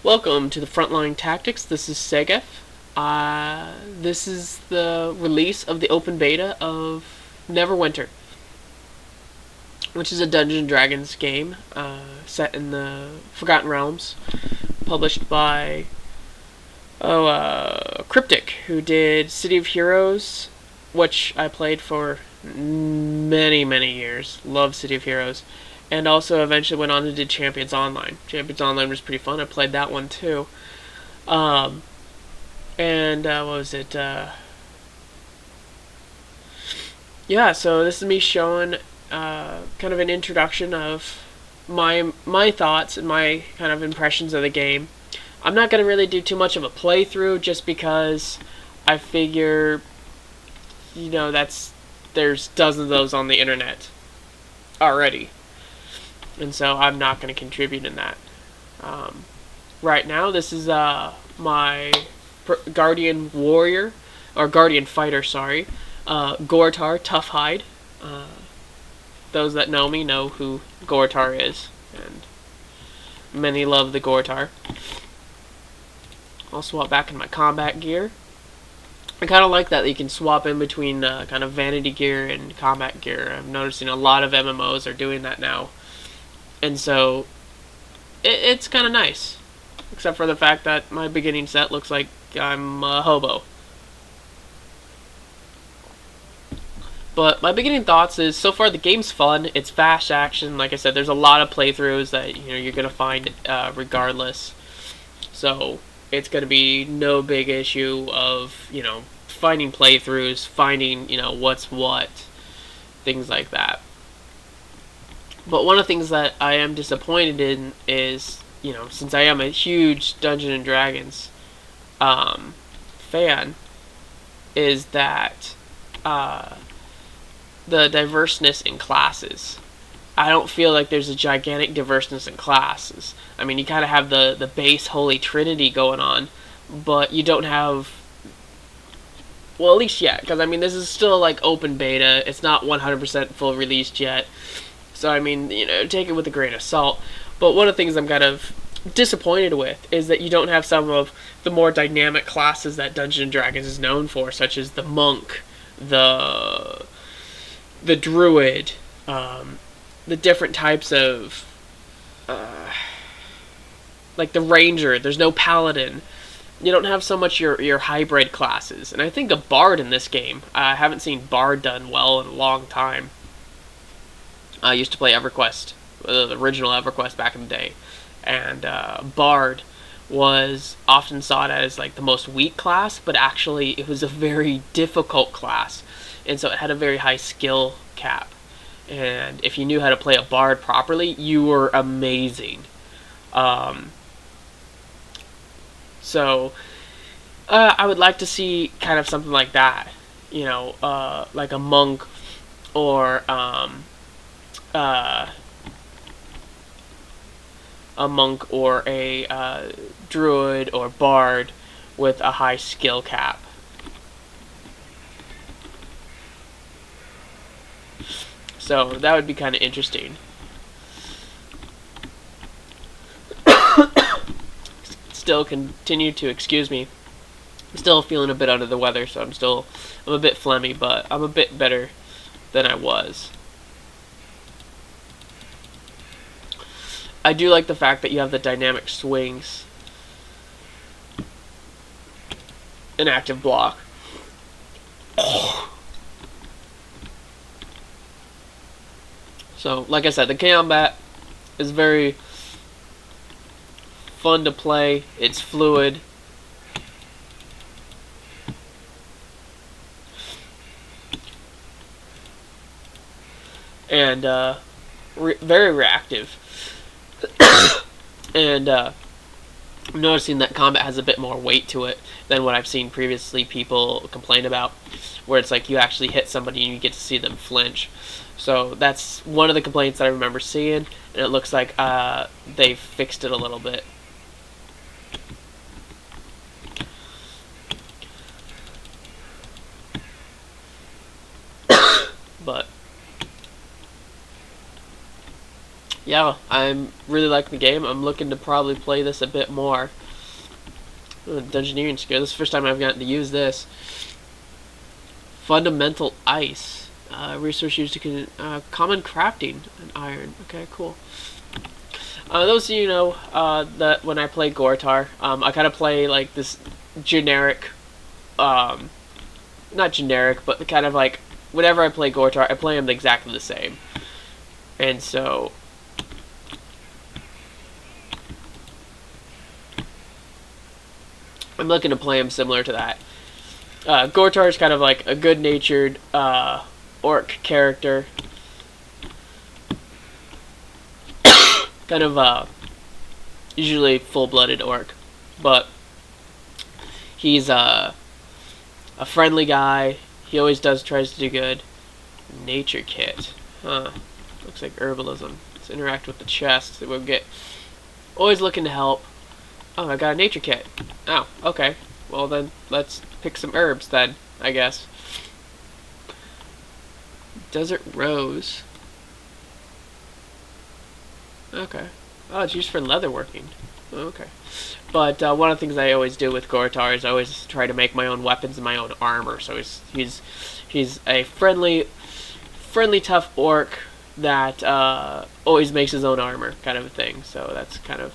Welcome to the Frontline Tactics. This is Segef. This is the release of the open beta of NeverWinter, which is a Dungeons and Dragons game set in the Forgotten Realms, published by Cryptic, who did City of Heroes, which I played for many years. Love City of Heroes. And also eventually went on to do Champions Online. Champions Online was pretty fun. I played that one too. And what was it? Yeah, so this is me showing kind of an introduction of my thoughts and my kind of impressions of the game. I'm not going to really do too much of a playthrough just because I figure, there's dozens of those on the internet already. And so I'm not going to contribute in that. Right now, this is my Guardian Warrior, or Guardian Fighter, sorry. Gortar Tough Hide. Those that know me know who Gortar is, and many love the Gortar. I'll swap back in my combat gear. I kind of like that you can swap in between kind of vanity gear and combat gear. I'm noticing a lot of MMOs are doing that now. And so, it's kind of nice. Except for the fact that my beginning set looks like I'm a hobo. But my beginning thoughts is, so far the game's fun. It's fast action. Like I said, there's a lot of playthroughs that you're going to find regardless. So, it's going to be no big issue of, finding playthroughs, finding, what's what, things like that. But one of the things that I am disappointed in is, since I am a huge Dungeons and Dragons fan, is that the diverseness in classes. I don't feel like there's a gigantic diverseness in classes. I mean, you kind of have the base Holy Trinity going on, but you don't have... Well, at least yet, because, this is still, open beta. It's not 100% full released yet. So, take it with a grain of salt. But one of the things I'm kind of disappointed with is that you don't have some of the more dynamic classes that Dungeons & Dragons is known for, such as the monk, the druid, the different types of, like the ranger. There's no paladin. You don't have so much your hybrid classes. And I think a bard in this game, I haven't seen bard done well in a long time. I used to play EverQuest, the original EverQuest back in the day, and Bard was often sought as the most weak class, but actually it was a very difficult class, and so it had a very high skill cap. And if you knew how to play a Bard properly, you were amazing. So I would like to see kind of something like that, like a monk or a monk or a druid or bard with a high skill cap. So that would be kind of interesting. Still continue to excuse me. I'm still feeling a bit under the weather, so I'm a bit phlegmy, but I'm a bit better than I was. I do like the fact that you have the dynamic swings. An active block. So, like I said, the combat is very fun to play. It's fluid. And very reactive. And I'm noticing that combat has a bit more weight to it than what I've seen previously people complain about, where it's like you actually hit somebody and you get to see them flinch. So that's one of the complaints that I remember seeing, and it looks like they've fixed it a little bit. But yeah, I'm really liking the game. I'm looking to probably play this a bit more. Dungeoneering skill. This is the first time I've gotten to use this. Fundamental ice. Resource used to common crafting and iron. Okay, cool. Those of you know that when I play Gortar, I kind of play like this generic, not generic, but kind of like whenever I play Gortar, I play him exactly the same. And so I'm looking to play him similar to that. Gortar is kind of like a good-natured orc character. Kind of usually full-blooded orc. But he's a friendly guy. He always tries to do good. Nature kit. Huh. Looks like herbalism. Let's interact with the chest. We'll get... Always looking to help. Oh, I got a nature kit. Oh, okay. Well then, let's pick some herbs then, I guess. Desert rose. Okay. Oh, it's used for leatherworking. Okay. But one of the things I always do with Gortar is I always try to make my own weapons and my own armor. So he's a friendly, tough orc that always makes his own armor, kind of a thing. So that's kind of...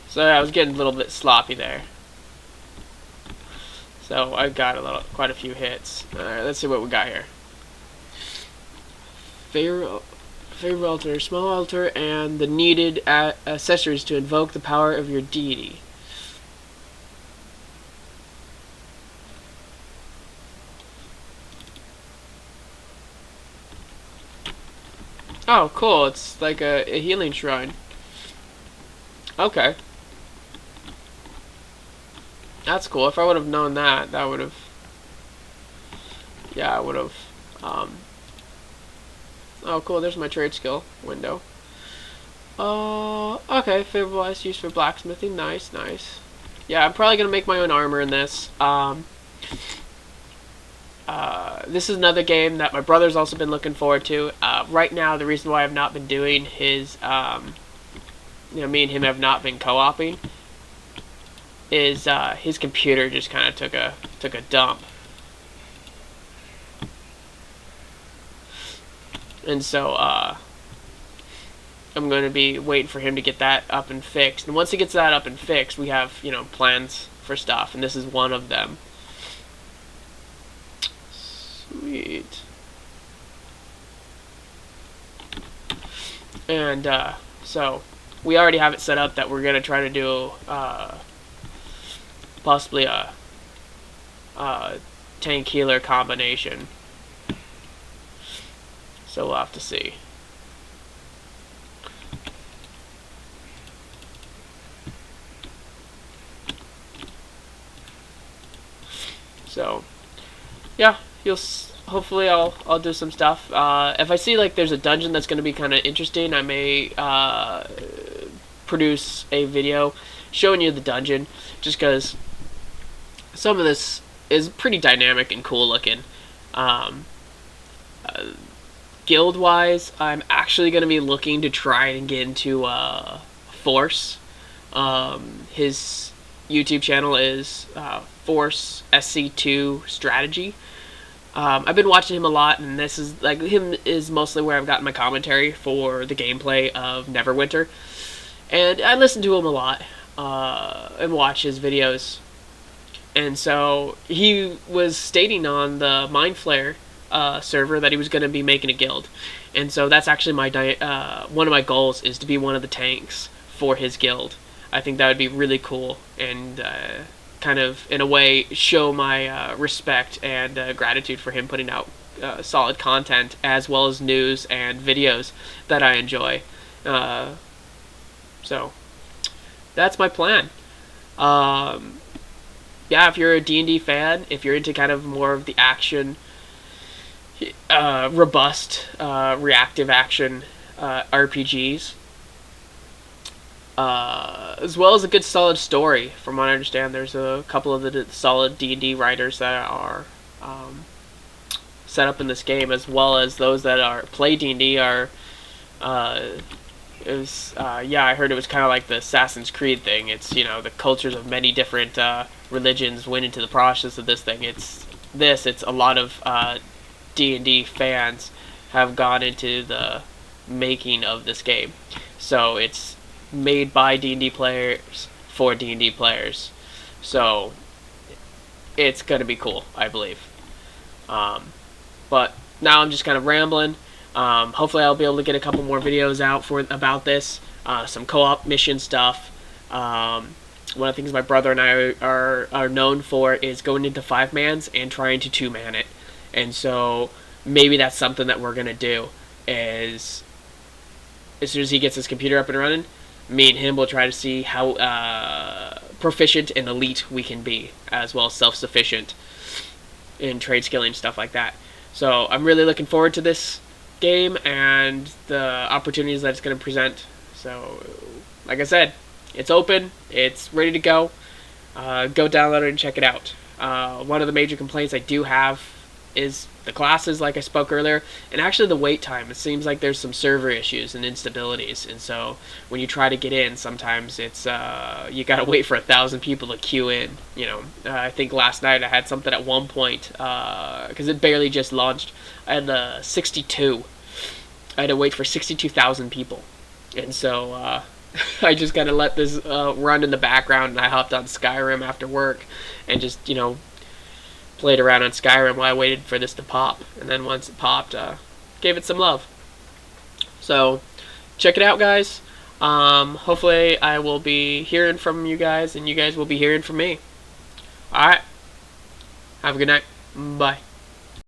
So I was getting a little bit sloppy there. So I got quite a few hits. Alright, let's see what we got here. Favorite altar, small altar, and the needed accessories to invoke the power of your deity. Oh, cool. It's like a healing shrine. Okay. That's cool. If I would have known that, that would have... Yeah, I would have... Oh, cool. There's my trade skill window. Okay. Favorable ice used for blacksmithing. Nice, nice. Yeah, I'm probably going to make my own armor in this. This is another game that my brother's also been looking forward to. Right now, the reason why I've not been doing his... me and him have not been co-oping, is his computer just kind of took a dump, and so I'm going to be waiting for him to get that up and fixed. And once he gets that up and fixed, we have plans for stuff, and this is one of them. Sweet. And so we already have it set up that we're going to try to do possibly a tank healer combination. So we'll have to see. So yeah, hopefully I'll do some stuff. If I see like there's a dungeon that's going to be kind of interesting, I may produce a video showing you the dungeon, just because some of this is pretty dynamic and cool looking. Guild wise, I'm actually going to be looking to try and get into Force. His YouTube channel is Force SC2 Strategy. I've been watching him a lot, and this is mostly where I've gotten my commentary for the gameplay of NeverWinter. And I listen to him a lot and watch his videos. And so he was stating on the Mind Flare server that he was going to be making a guild. And so that's actually my one of my goals, is to be one of the tanks for his guild. I think that would be really cool, and kind of, in a way, show my respect and gratitude for him putting out solid content, as well as news and videos that I enjoy. So that's my plan. Yeah, if you're a D&D fan, if you're into kind of more of the action, robust, reactive action RPGs, as well as a good solid story. From what I understand, there's a couple of the solid D&D writers that are set up in this game, as well as those that are play D&D are. Yeah, I heard it was kind of like the Assassin's Creed thing. It's, the cultures of many different religions went into the process of this thing. It's a lot of D&D fans have gone into the making of this game. So it's made by D&D players for D&D players. So it's going to be cool, I believe. But now I'm just kind of rambling. Hopefully I'll be able to get a couple more videos out about this. Some co-op mission stuff. One of the things my brother and I are known for is going into 5-mans and trying to 2-man it. And so maybe that's something that we're going to do. Is as soon as he gets his computer up and running, me and him will try to see how proficient and elite we can be, as well as self-sufficient in trade skilling, stuff like that. So I'm really looking forward to this game and the opportunities that it's going to present. So, like I said, it's open, it's ready to go. Go download it and check it out. One of the major complaints I do have is the classes, like I spoke earlier, and actually the wait time. It seems like there's some server issues and instabilities, and so when you try to get in, sometimes it's you gotta wait for 1,000 people to queue in. I think last night I had something at one point because it barely just launched. I had 62. I had to wait for 62,000 people, and so I just kind of let this run in the background, and I hopped on Skyrim after work and just played around on Skyrim while I waited for this to pop. And then once it popped, gave it some love. So check it out, guys. Hopefully I will be hearing from you guys, and you guys will be hearing from me. Alright, have a good night. Bye.